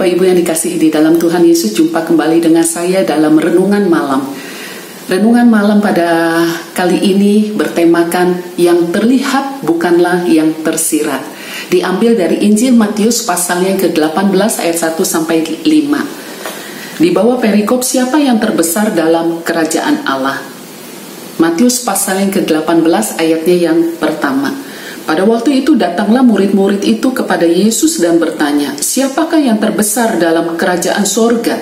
Bapak Ibu yang dikasihi di dalam Tuhan Yesus, jumpa kembali dengan saya dalam Renungan Malam. Renungan Malam pada kali ini bertemakan yang terlihat bukanlah yang tersirat. Diambil dari Injil Matius pasalnya ke-18 ayat 1 sampai 5. Di bawah perikop siapa yang terbesar dalam kerajaan Allah. Matius pasal yang ke-18 ayatnya yang pertama. Pada waktu itu datanglah murid-murid itu kepada Yesus dan bertanya, siapakah yang terbesar dalam kerajaan sorga?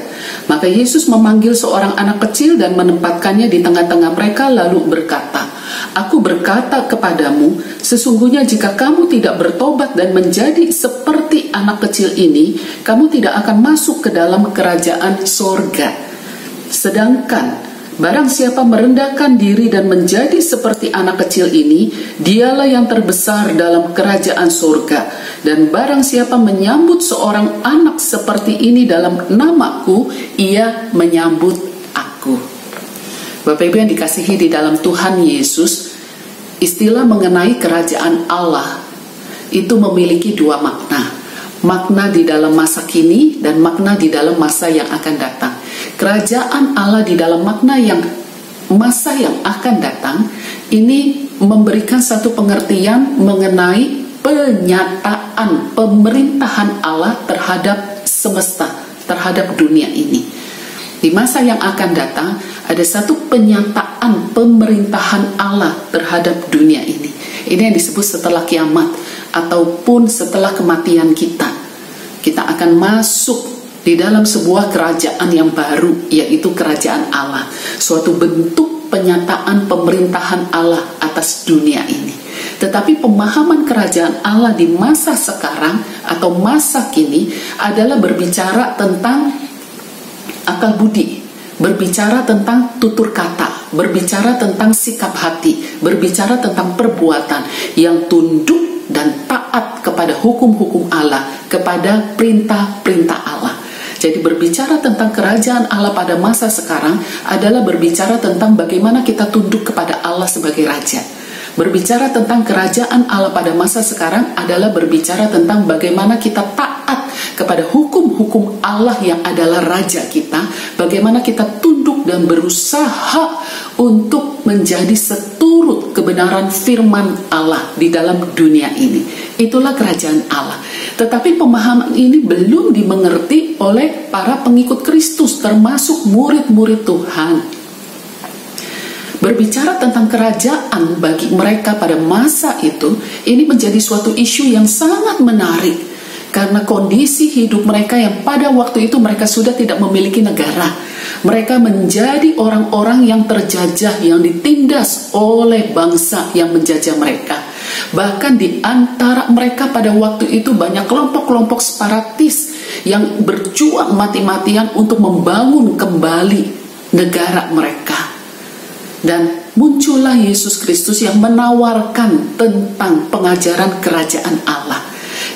Maka Yesus memanggil seorang anak kecil dan menempatkannya di tengah-tengah mereka lalu berkata, Aku berkata kepadamu, sesungguhnya jika kamu tidak bertobat dan menjadi seperti anak kecil ini, kamu tidak akan masuk ke dalam kerajaan sorga. Sedangkan barang siapa merendahkan diri dan menjadi seperti anak kecil ini, dialah yang terbesar dalam kerajaan surga. Dan barang siapa menyambut seorang anak seperti ini dalam namaku, ia menyambut aku. Bapak Ibu yang dikasihi di dalam Tuhan Yesus, istilah mengenai kerajaan Allah itu memiliki dua makna. Makna di dalam masa kini dan makna di dalam masa yang akan datang. Kerajaan Allah di dalam makna yang masa yang akan datang ini memberikan satu pengertian mengenai penyataan pemerintahan Allah terhadap semesta, terhadap dunia ini. Di masa yang akan datang ada satu penyataan pemerintahan Allah terhadap dunia ini. Ini yang disebut setelah kiamat ataupun setelah kematian kita. Kita akan masuk di dalam sebuah kerajaan yang baru, yaitu kerajaan Allah. Suatu bentuk penyataan pemerintahan Allah atas dunia ini. Tetapi pemahaman kerajaan Allah di masa sekarang atau masa kini adalah berbicara tentang akal budi, berbicara tentang tutur kata, berbicara tentang sikap hati, berbicara tentang perbuatan yang tunduk dan taat kepada hukum-hukum Allah, kepada perintah-perintah Allah. Jadi berbicara tentang kerajaan Allah pada masa sekarang adalah berbicara tentang bagaimana kita tunduk kepada Allah sebagai Raja. Berbicara tentang kerajaan Allah pada masa sekarang adalah berbicara tentang bagaimana kita taat kepada hukum-hukum Allah yang adalah Raja kita, bagaimana kita tunduk dan berusaha untuk menjadi seturut kebenaran firman Allah di dalam dunia ini. Itulah kerajaan Allah. Tetapi pemahaman ini belum dimengerti oleh para pengikut Kristus, termasuk murid-murid Tuhan. Berbicara tentang kerajaan bagi mereka pada masa itu, ini menjadi suatu isu yang sangat menarik. Karena kondisi hidup mereka yang pada waktu itu mereka sudah tidak memiliki negara. Mereka menjadi orang-orang yang terjajah, yang ditindas oleh bangsa yang menjajah mereka. Bahkan di antara mereka pada waktu itu banyak kelompok-kelompok separatis yang berjuang mati-matian untuk membangun kembali negara mereka. Dan muncullah Yesus Kristus yang menawarkan tentang pengajaran kerajaan Allah.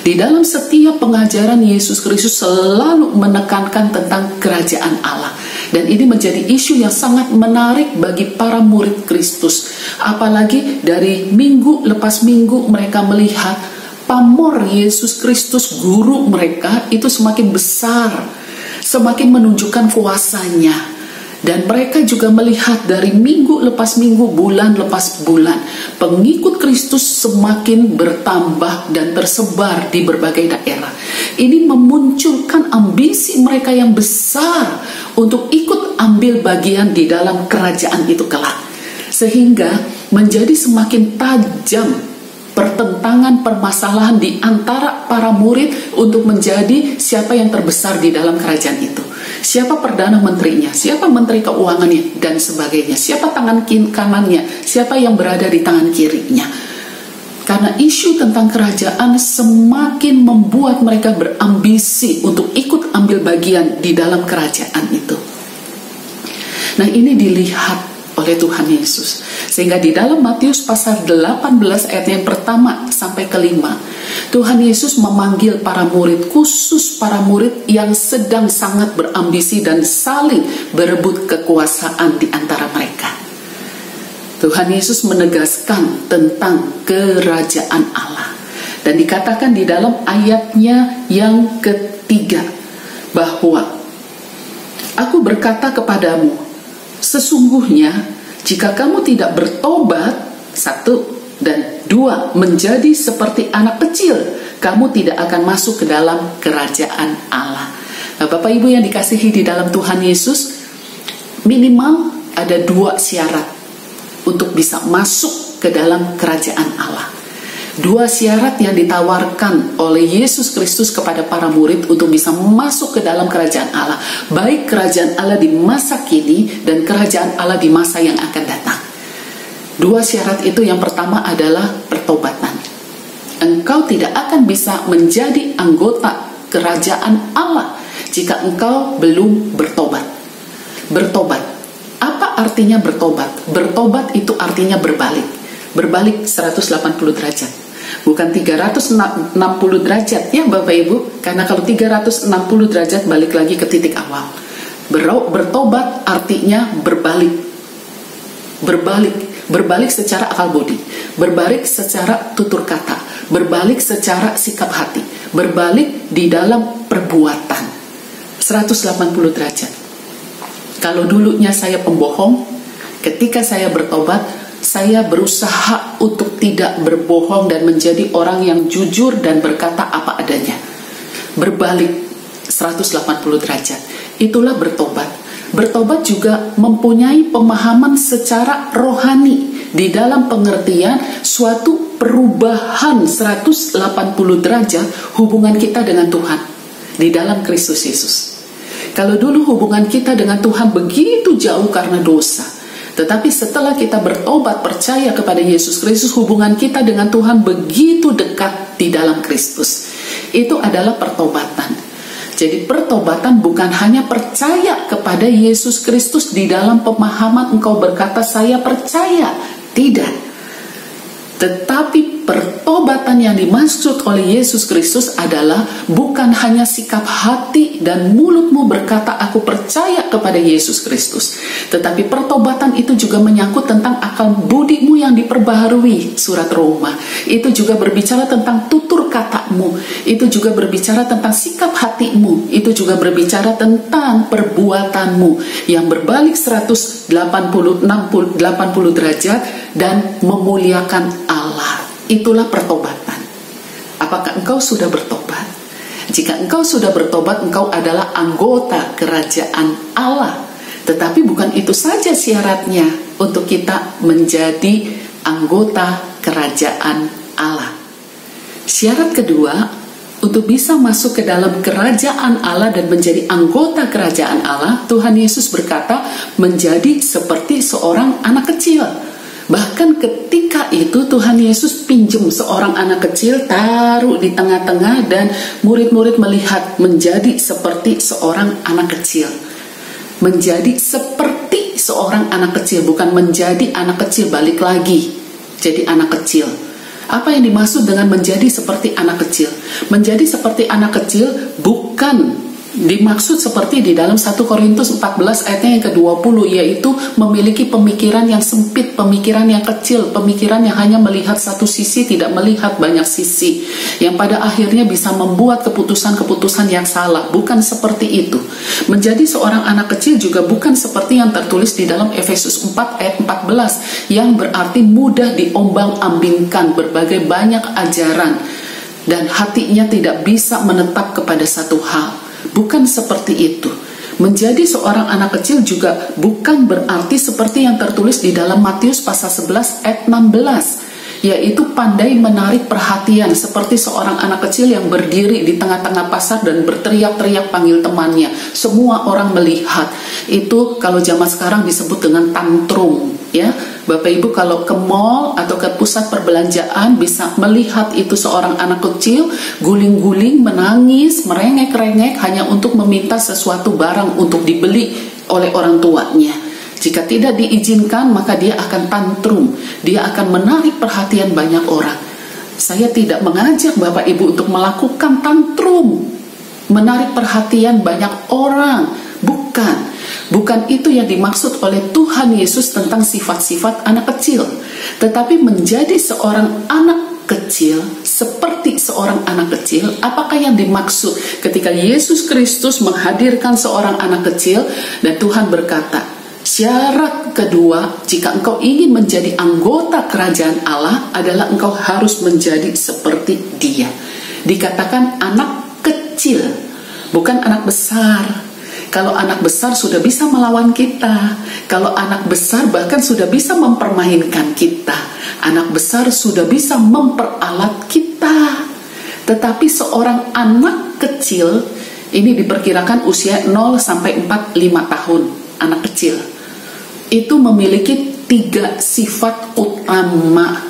Di dalam setiap pengajaran Yesus Kristus selalu menekankan tentang kerajaan Allah. Dan ini menjadi isu yang sangat menarik bagi para murid Kristus. Apalagi dari minggu lepas minggu mereka melihat pamor Yesus Kristus, guru mereka itu semakin besar, semakin menunjukkan kuasanya. Dan mereka juga melihat dari minggu lepas minggu, bulan lepas bulan, pengikut Kristus semakin bertambah dan tersebar di berbagai daerah. Ini memunculkan ambisi mereka yang besar untuk ikut ambil bagian di dalam kerajaan itu kelak. Sehingga menjadi semakin tajam pertentangan permasalahan di antara para murid untuk menjadi siapa yang terbesar di dalam kerajaan itu. Siapa perdana menterinya, siapa menteri keuangannya, dan sebagainya. Siapa tangan kanannya, siapa yang berada di tangan kirinya. Karena isu tentang kerajaan semakin membuat mereka berambisi untuk ikut ambil bagian di dalam kerajaan itu. Nah, ini dilihat oleh Tuhan Yesus. Sehingga di dalam Matius pasal 18 ayat yang pertama sampai kelima, Tuhan Yesus memanggil para murid, khusus para murid yang sedang sangat berambisi dan saling berebut kekuasaan di antara mereka. Tuhan Yesus menegaskan tentang kerajaan Allah. Dan dikatakan di dalam ayatnya yang ketiga, bahwa aku berkata kepadamu, sesungguhnya jika kamu tidak bertobat, 1 dan 2, menjadi seperti anak kecil, kamu tidak akan masuk ke dalam kerajaan Allah. Nah, Bapak Ibu yang dikasihi di dalam Tuhan Yesus, minimal ada 2 syarat untuk bisa masuk ke dalam kerajaan Allah. 2 syarat yang ditawarkan oleh Yesus Kristus kepada para murid untuk bisa masuk ke dalam kerajaan Allah, baik kerajaan Allah di masa kini dan kerajaan Allah di masa yang akan datang. 2 syarat itu, yang pertama adalah pertobatan. Engkau tidak akan bisa menjadi anggota kerajaan Allah jika engkau belum bertobat. Bertobat. Apa artinya bertobat? Bertobat itu artinya berbalik. Berbalik 180 derajat. Bukan 360 derajat ya Bapak Ibu. Karena kalau 360 derajat balik lagi ke titik awal. Bertobat artinya berbalik. Berbalik secara akal budi, berbalik secara tutur kata, berbalik secara sikap hati, berbalik di dalam perbuatan 180 derajat. Kalau dulunya saya pembohong, ketika saya bertobat, saya berusaha untuk tidak berbohong dan menjadi orang yang jujur dan berkata apa adanya. Berbalik 180 derajat. Itulah bertobat. Bertobat juga mempunyai pemahaman secara rohani di dalam pengertian suatu perubahan 180 derajat hubungan kita dengan Tuhan di dalam Kristus Yesus. Kalau dulu hubungan kita dengan Tuhan begitu jauh karena dosa, tetapi setelah kita bertobat percaya kepada Yesus Kristus, hubungan kita dengan Tuhan begitu dekat di dalam Kristus. Itu adalah pertobatan. Jadi pertobatan bukan hanya percaya kepada Yesus Kristus di dalam pemahaman engkau berkata saya percaya, tidak. Tetapi pertobatan yang dimaksud oleh Yesus Kristus adalah bukan hanya sikap hati dan mulutmu berkata aku percaya kepada Yesus Kristus, tetapi pertobatan itu juga menyangkut tentang akal budimu yang diperbaharui. Surat Roma itu juga berbicara tentang tutur katamu, itu juga berbicara tentang sikap hatimu, itu juga berbicara tentang perbuatanmu yang berbalik 180 derajat dan memuliakan Allah. Itulah pertobatan. Apakah engkau sudah bertobat? Jika engkau sudah bertobat, engkau adalah anggota kerajaan Allah. Tetapi bukan itu saja syaratnya untuk kita menjadi anggota kerajaan Allah. Syarat kedua, untuk bisa masuk ke dalam kerajaan Allah dan menjadi anggota kerajaan Allah, Tuhan Yesus berkata menjadi seperti seorang anak kecil. Bahkan ketika itu Tuhan Yesus pinjam seorang anak kecil, taruh di tengah-tengah, dan murid-murid melihat menjadi seperti seorang anak kecil. Menjadi seperti seorang anak kecil, bukan menjadi anak kecil balik lagi jadi anak kecil. Apa yang dimaksud dengan menjadi seperti anak kecil? Menjadi seperti anak kecil bukan dimaksud seperti di dalam 1 Korintus 14 ayatnya yang ke-20, yaitu memiliki pemikiran yang sempit, pemikiran yang kecil, pemikiran yang hanya melihat satu sisi, tidak melihat banyak sisi, yang pada akhirnya bisa membuat keputusan-keputusan yang salah. Bukan seperti itu. Menjadi seorang anak kecil juga bukan seperti yang tertulis di dalam Efesus 4 ayat 14, yang berarti mudah diombang-ambingkan berbagai banyak ajaran dan hatinya tidak bisa menetap kepada satu hal. Bukan seperti itu. Menjadi seorang anak kecil juga bukan berarti seperti yang tertulis di dalam Matius pasal 11 ayat 16, yaitu pandai menarik perhatian seperti seorang anak kecil yang berdiri di tengah-tengah pasar dan berteriak-teriak panggil temannya. Semua orang melihat. Itu kalau zaman sekarang disebut dengan tantrum, ya. Bapak Ibu kalau ke mall atau ke pusat perbelanjaan bisa melihat itu seorang anak kecil guling-guling, menangis, merengek-rengek hanya untuk meminta sesuatu barang untuk dibeli oleh orang tuanya. Jika tidak diizinkan, maka dia akan tantrum, dia akan menarik perhatian banyak orang. Saya tidak mengajak Bapak Ibu untuk melakukan tantrum, menarik perhatian banyak orang. Bukan itu yang dimaksud oleh Tuhan Yesus tentang sifat-sifat anak kecil. Tetapi menjadi seorang anak kecil, seperti seorang anak kecil. Apakah yang dimaksud ketika Yesus Kristus menghadirkan seorang anak kecil dan Tuhan berkata, syarat kedua jika engkau ingin menjadi anggota kerajaan Allah adalah engkau harus menjadi seperti Dia. Dikatakan anak kecil, bukan anak besar. Kalau anak besar sudah bisa melawan kita. Kalau anak besar bahkan sudah bisa mempermainkan kita. Anak besar sudah bisa memperalat kita. Tetapi seorang anak kecil, ini diperkirakan usia 0 sampai 4-5 tahun, anak kecil, itu memiliki 3 sifat utama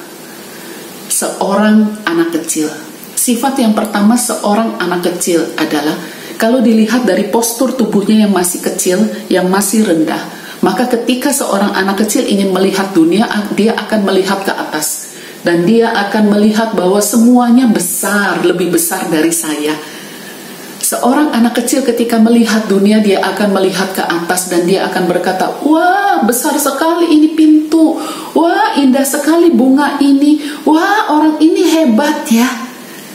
seorang anak kecil. Sifat yang pertama seorang anak kecil adalah, kalau dilihat dari postur tubuhnya yang masih kecil, yang masih rendah, maka ketika seorang anak kecil ingin melihat dunia, dia akan melihat ke atas. Dan dia akan melihat bahwa semuanya besar, lebih besar dari saya. Seorang anak kecil ketika melihat dunia, dia akan melihat ke atas dan dia akan berkata, wah besar sekali ini pintu, wah indah sekali bunga ini, wah orang ini hebat ya.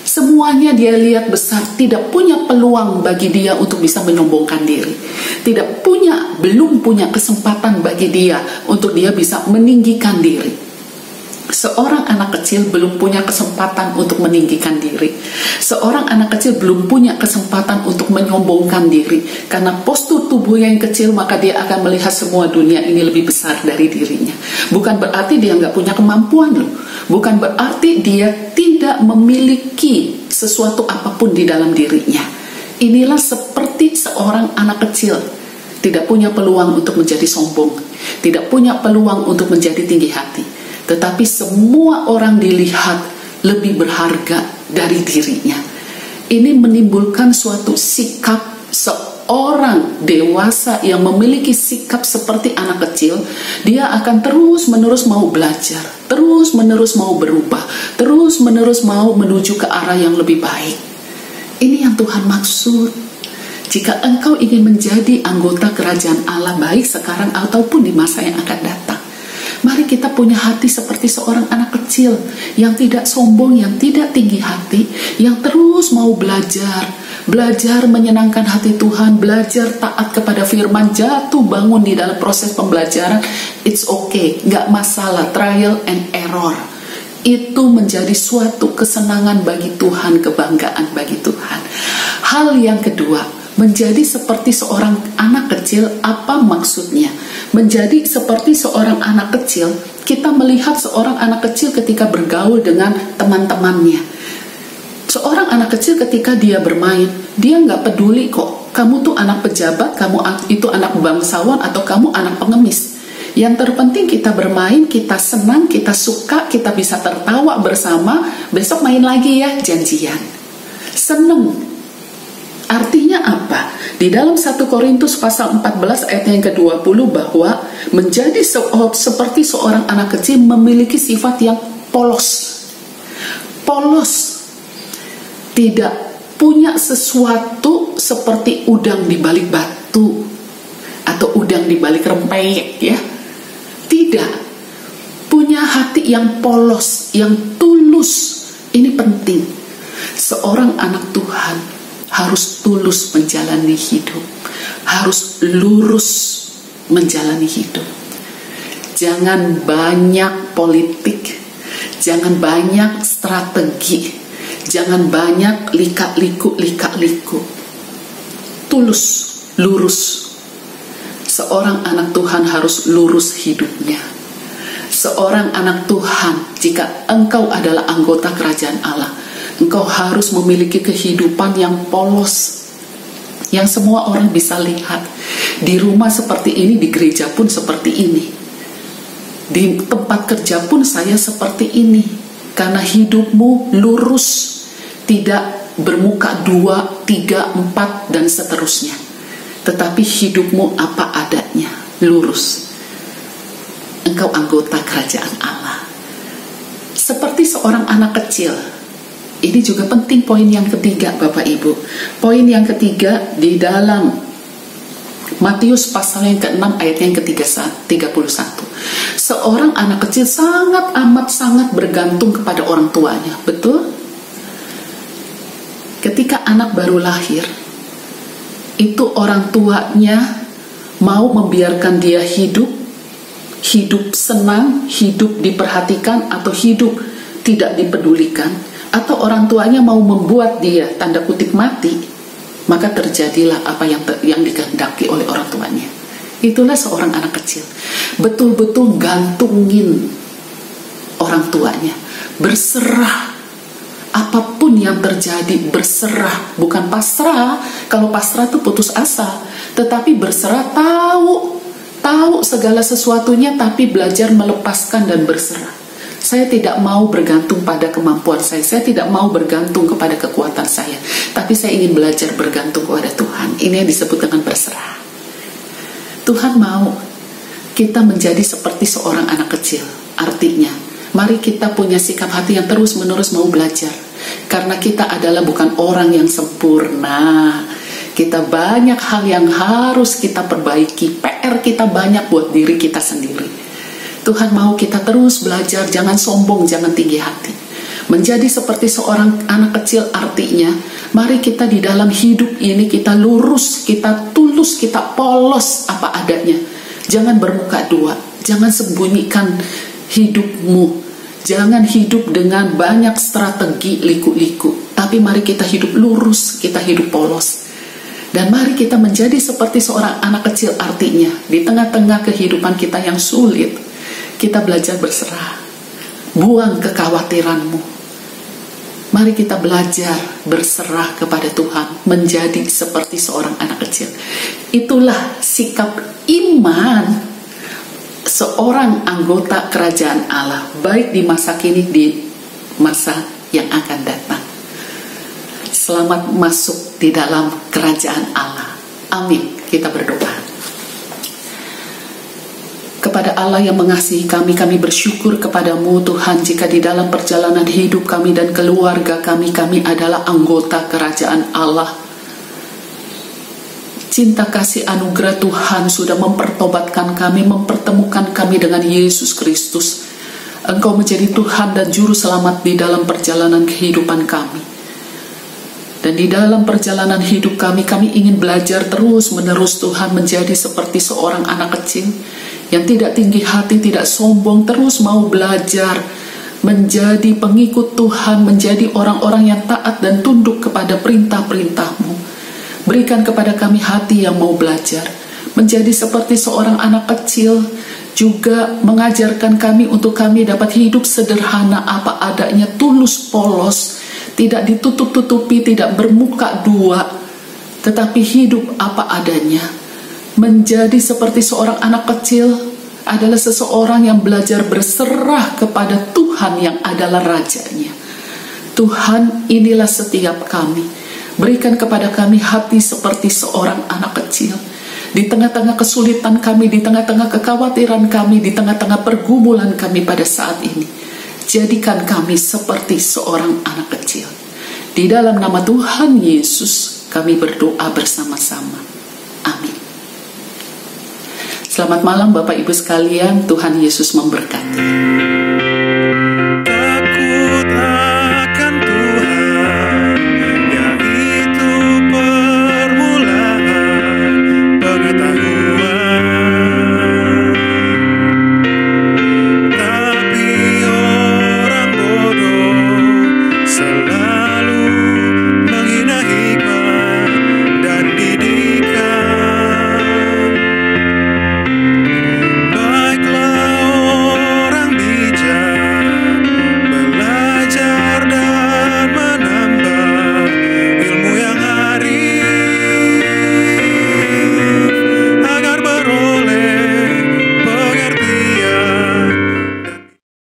Semuanya dia lihat besar, tidak punya peluang bagi dia untuk bisa menyombongkan diri. Belum punya kesempatan bagi dia untuk dia bisa meninggikan diri. Seorang anak kecil belum punya kesempatan untuk meninggikan diri. Seorang anak kecil belum punya kesempatan untuk menyombongkan diri. Karena postur tubuhnya yang kecil, maka dia akan melihat semua dunia ini lebih besar dari dirinya. Bukan berarti dia nggak punya kemampuan loh. Bukan berarti dia tidak memiliki sesuatu apapun di dalam dirinya. Inilah seperti seorang anak kecil. Tidak punya peluang untuk menjadi sombong. Tidak punya peluang untuk menjadi tinggi hati. Tetapi semua orang dilihat lebih berharga dari dirinya. Ini menimbulkan suatu sikap seorang dewasa yang memiliki sikap seperti anak kecil. Dia akan terus-menerus mau belajar, terus-menerus mau berubah, terus-menerus mau menuju ke arah yang lebih baik. Ini yang Tuhan maksud. Jika engkau ingin menjadi anggota kerajaan Allah, baik sekarang ataupun di masa yang akan datang, mari kita punya hati seperti seorang anak kecil yang tidak sombong, yang tidak tinggi hati, yang terus mau belajar menyenangkan hati Tuhan, belajar taat kepada firman, jatuh bangun di dalam proses pembelajaran. It's okay, gak masalah, trial and error. Itu menjadi suatu kesenangan bagi Tuhan, kebanggaan bagi Tuhan. Hal yang kedua, menjadi seperti seorang anak kecil, apa maksudnya? Menjadi seperti seorang anak kecil, kita melihat seorang anak kecil ketika bergaul dengan teman-temannya. Seorang anak kecil ketika dia bermain, dia nggak peduli kok, kamu tuh anak pejabat, kamu itu anak bangsawan, atau kamu anak pengemis. Yang terpenting kita bermain, kita senang, kita suka, kita bisa tertawa bersama, besok main lagi ya, janjian. Seneng. Artinya apa? Di dalam 1 Korintus pasal 14 ayat yang ke-20 bahwa menjadi seperti seorang anak kecil memiliki sifat yang polos. Polos. Tidak punya sesuatu seperti udang di balik batu atau udang di balik rempeyek ya. Tidak. Punya hati yang polos, yang tulus. Ini penting. Seorang anak Tuhan harus tulus menjalani hidup, harus lurus menjalani hidup. Jangan banyak politik, jangan banyak strategi, jangan banyak lika-liku. Tulus, lurus. Seorang anak Tuhan harus lurus hidupnya. Seorang anak Tuhan, jika engkau adalah anggota kerajaan Allah, engkau harus memiliki kehidupan yang polos, yang semua orang bisa lihat. Di rumah seperti ini, di gereja pun seperti ini, di tempat kerja pun saya seperti ini. Karena hidupmu lurus, tidak bermuka 2, 3, 4 dan seterusnya. Tetapi hidupmu apa adanya, lurus. Engkau anggota kerajaan Allah. Seperti seorang anak kecil. Ini juga penting, poin yang ketiga Bapak Ibu. Poin yang ketiga di dalam Matius pasal yang ke-6 ayat yang ke-31. Seorang anak kecil sangat bergantung kepada orang tuanya, betul? Ketika anak baru lahir, itu orang tuanya mau membiarkan dia hidup senang, hidup diperhatikan, atau hidup tidak dipedulikan, atau orang tuanya mau membuat dia tanda kutip mati, maka terjadilah apa yang dikehendaki oleh orang tuanya. Itulah seorang anak kecil, betul-betul gantungin orang tuanya, berserah. Apapun yang terjadi, berserah. Bukan pasrah. Kalau pasrah itu putus asa, tetapi berserah, tahu segala sesuatunya, tapi belajar melepaskan dan berserah. Saya tidak mau bergantung pada kemampuan saya tidak mau bergantung kepada kekuatan saya, tapi saya ingin belajar bergantung kepada Tuhan. Ini yang disebut dengan berserah. Tuhan mau kita menjadi seperti seorang anak kecil. Artinya, mari kita punya sikap hati yang terus-menerus mau belajar. Karena kita adalah bukan orang yang sempurna. Kita banyak hal yang harus kita perbaiki. PR kita banyak buat diri kita sendiri. Tuhan mau kita terus belajar, jangan sombong, jangan tinggi hati. Menjadi seperti seorang anak kecil artinya, mari kita di dalam hidup ini kita lurus, kita tulus, kita polos apa adanya. Jangan bermuka dua, jangan sembunyikan hidupmu, jangan hidup dengan banyak strategi liku-liku. Tapi mari kita hidup lurus, kita hidup polos. Dan mari kita menjadi seperti seorang anak kecil artinya, di tengah-tengah kehidupan kita yang sulit, kita belajar berserah. Buang kekhawatiranmu. Mari kita belajar berserah kepada Tuhan, menjadi seperti seorang anak kecil. Itulah sikap iman seorang anggota kerajaan Allah, baik di masa kini, di masa yang akan datang. Selamat masuk di dalam kerajaan Allah. Amin. Kita berdoa. Kepada Allah yang mengasihi kami bersyukur kepadamu Tuhan, jika di dalam perjalanan hidup kami dan keluarga kami adalah anggota kerajaan Allah. Cinta kasih anugerah Tuhan sudah mempertobatkan kami, mempertemukan kami dengan Yesus Kristus. Engkau menjadi Tuhan dan Juru Selamat di dalam perjalanan kehidupan kami. Dan di dalam perjalanan hidup kami ingin belajar terus-menerus Tuhan, menjadi seperti seorang anak kecil yang tidak tinggi hati, tidak sombong, terus mau belajar menjadi pengikut Tuhan, menjadi orang-orang yang taat dan tunduk kepada perintah-perintah-Mu. Berikan kepada kami hati yang mau belajar, menjadi seperti seorang anak kecil, juga mengajarkan kami untuk kami dapat hidup sederhana apa adanya, tulus polos, tidak ditutup-tutupi, tidak bermuka dua, tetapi hidup apa adanya. Menjadi seperti seorang anak kecil adalah seseorang yang belajar berserah kepada Tuhan yang adalah Rajanya. Tuhan, inilah setiap kami. Berikan kepada kami hati seperti seorang anak kecil. Di tengah-tengah kesulitan kami, di tengah-tengah kekhawatiran kami, di tengah-tengah pergumulan kami pada saat ini, jadikan kami seperti seorang anak kecil. Di dalam nama Tuhan Yesus kami berdoa bersama-sama. Amin. Selamat malam Bapak Ibu sekalian, Tuhan Yesus memberkati.